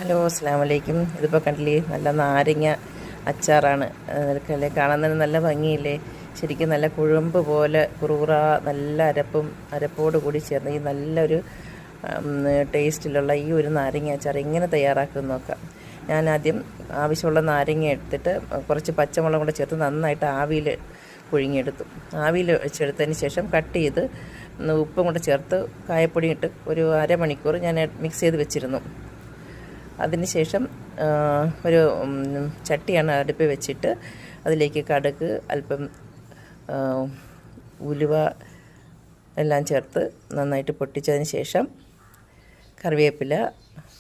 Hello അസ്സലാമു അലൈക്കും. ഇതിപ്പോൾ കണ്ടില്ലേ, നല്ല നാരങ്ങ അച്ചാറാണ്. നിനക്കല്ലേ കാണാൻ തന്നെ നല്ല ഭംഗിയില്ലേ? ശരിക്കും നല്ല കുഴമ്പ് പോലെ കുറുകുറ നല്ല അരപ്പോട് കൂടി ചേർന്ന് ഈ നല്ലൊരു ടേസ്റ്റിലുള്ള ഈ ഒരു നാരങ്ങ അച്ചാർ എങ്ങനെ തയ്യാറാക്കുമെന്ന് നോക്കാം. ഞാൻ ആദ്യം ആവശ്യമുള്ള നാരങ്ങ എടുത്തിട്ട് കുറച്ച് പച്ചമുളകും കൂടെ ചേർത്ത് നന്നായിട്ട് ആവിയിൽ പുഴുങ്ങിയെടുത്തു. ആവിയിൽ വെച്ചെടുത്തതിന് ശേഷം കട്ട് ചെയ്ത് ഉപ്പും കൂടെ ചേർത്ത് കായപ്പൊടി ഇട്ട് ഒരു അരമണിക്കൂർ ഞാൻ മിക്സ് ചെയ്ത് വെച്ചിരുന്നു. അതിനുശേഷം ഒരു ചട്ടിയാണ് അടുപ്പിൽ വെച്ചിട്ട് അതിലേക്ക് കടുക്, അല്പം ഉലുവ എല്ലാം ചേർത്ത് നന്നായിട്ട് പൊട്ടിച്ചതിന് ശേഷം കറിവേപ്പില,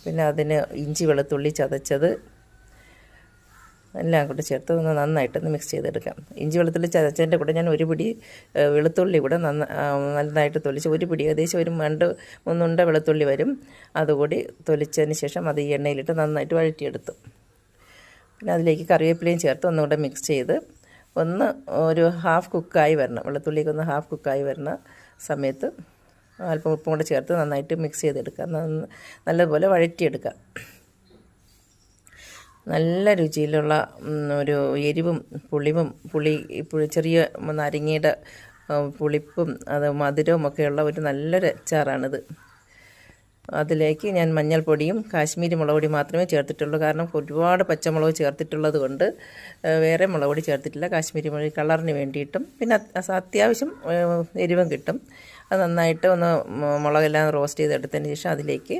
പിന്നെ അതിന് ഇഞ്ചി വെളുത്തുള്ളി ചതച്ചത് എല്ലാം കൂടെ ചേർത്ത് നന്നായിട്ടൊന്ന് മിക്സ് ചെയ്തെടുക്കാം. ഇഞ്ചി വെളുത്തുള്ളി ചതച്ചതിൻ്റെ കൂടെ ഞാൻ ഒരു പിടി വെളുത്തുള്ളി കൂടെ നന്നായിട്ട് തൊലിച്ച്, ഒരു പിടി ഏകദേശം ഒരു 2-3 വെളുത്തുള്ളി വരും, അതുകൂടി തൊലിച്ചതിന് ശേഷം അത് ഈ എണ്ണയിലിട്ട് നന്നായിട്ട് വഴറ്റിയെടുത്തു. പിന്നെ അതിലേക്ക് കറിവേപ്പിലയും ചേർത്ത് ഒന്നുകൂടെ മിക്സ് ചെയ്ത് ഒരു ഹാഫ് കുക്കായി വരണം. വെളുത്തുള്ളിക്ക് ഒന്ന് ഹാഫ് കുക്കായി വരുന്ന സമയത്ത് അല്പം ഉപ്പും കൂടെ ചേർത്ത് നന്നായിട്ട് മിക്സ് ചെയ്തെടുക്കുക. നല്ലതുപോലെ വഴറ്റിയെടുക്കുക. നല്ല രുചിയിലുള്ള ഒരു എരിവും ചെറിയ നാരങ്ങയുടെ പുളിപ്പും മധുരവും ഒക്കെയുള്ള ഒരു നല്ലൊരു അച്ചാറാണിത്. അതിലേക്ക് ഞാൻ മഞ്ഞൾപ്പൊടിയും കാശ്മീരി മുളക് പൊടി മാത്രമേ ചേർത്തിട്ടുള്ളൂ. കാരണം ഒരുപാട് പച്ചമുളക് ചേർത്തിട്ടുള്ളത് കൊണ്ട് വേറെ മുളക് പൊടി ചേർത്തിട്ടില്ല. കാശ്മീരി മുളക് കളറിന് വേണ്ടിയിട്ടും പിന്നെ അത്യാവശ്യം എരിവും കിട്ടും. അത് നന്നായിട്ട് മുളകെല്ലാം റോസ്റ്റ് ചെയ്തെടുത്തതിന് ശേഷം അതിലേക്ക്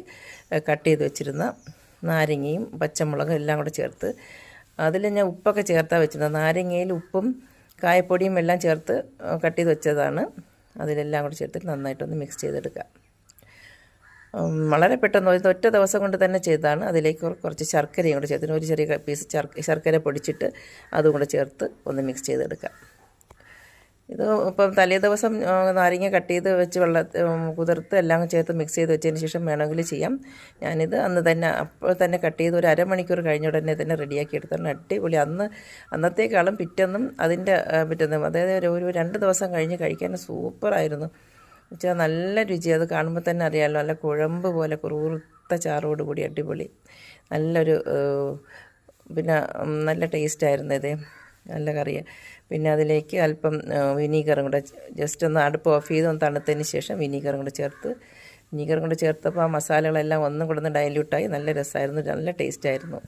കട്ട് ചെയ്ത് വെച്ചിരുന്ന നാരങ്ങയും പച്ചമുളകും എല്ലാം കൂടെ ചേർത്ത്, അതിൽ ഞാൻ ഉപ്പൊക്കെ ചേർത്താണ് വെച്ചിരുന്നത്. നാരങ്ങയിൽ ഉപ്പും കായപ്പൊടിയും എല്ലാം ചേർത്ത് കട്ട് ചെയ്ത് വെച്ചതാണ്. അതിലെല്ലാം കൂടെ ചേർത്തിട്ട് നന്നായിട്ടൊന്ന് മിക്സ് ചെയ്തെടുക്കുക. വളരെ പെട്ടെന്ന് ഒറ്റ ദിവസം കൊണ്ട് തന്നെ ചെയ്തതാണ്. അതിലേക്ക് കുറച്ച് ശർക്കരയും കൂടെ ചേർത്തിട്ട് ഒരു ചെറിയ പീസ് ശർക്കര പൊടിച്ചിട്ട് അതും കൂടെ ചേർത്ത് ഒന്ന് മിക്സ് ചെയ്തെടുക്കുക. ഇത് ഇപ്പം തലേ ദിവസം നാരങ്ങ കട്ട് ചെയ്ത് വെച്ച് കുതിർത്ത് എല്ലാം ചേർത്ത് മിക്സ് ചെയ്ത് വെച്ചതിന് ശേഷം വേണമെങ്കിൽ ചെയ്യാം. ഞാനിത് അപ്പോൾ തന്നെ കട്ട് ചെയ്ത് ഒരു അരമണിക്കൂർ കഴിഞ്ഞ ഉടനെ തന്നെ റെഡിയാക്കി എടുത്താണ്. അടിപൊളി. അന്നത്തേക്കാളും പിറ്റേന്നും പിറ്റേന്നും അതായത് ഒരു 2 ദിവസം കഴിഞ്ഞ് കഴിക്കാൻ സൂപ്പറായിരുന്നു. വെച്ചാൽ നല്ല രുചി. അത് കാണുമ്പോൾ തന്നെ അറിയാമല്ലോ, നല്ല കുഴമ്പ് പോലെ കുറുത്ത ചാറോട് കൂടി അടിപൊളി നല്ലൊരു പിന്നെ നല്ല ടേസ്റ്റായിരുന്നു ഇത്. നല്ല കറിയാണ്. പിന്നെ അതിലേക്ക് അല്പം വിനീഗറും കൂടെ ജസ്റ്റ് ഒന്ന് അടുപ്പ് ഓഫ് ചെയ്ത് തണുത്തതിന് ശേഷം വിനീഗറും കൂടെ ചേർത്തപ്പോൾ ആ മസാലകളെല്ലാം ഒന്നും കൂടെ ഒന്ന് ഡൈല്യൂട്ടായി നല്ല രസമായിരുന്നു, നല്ല ടേസ്റ്റായിരുന്നു.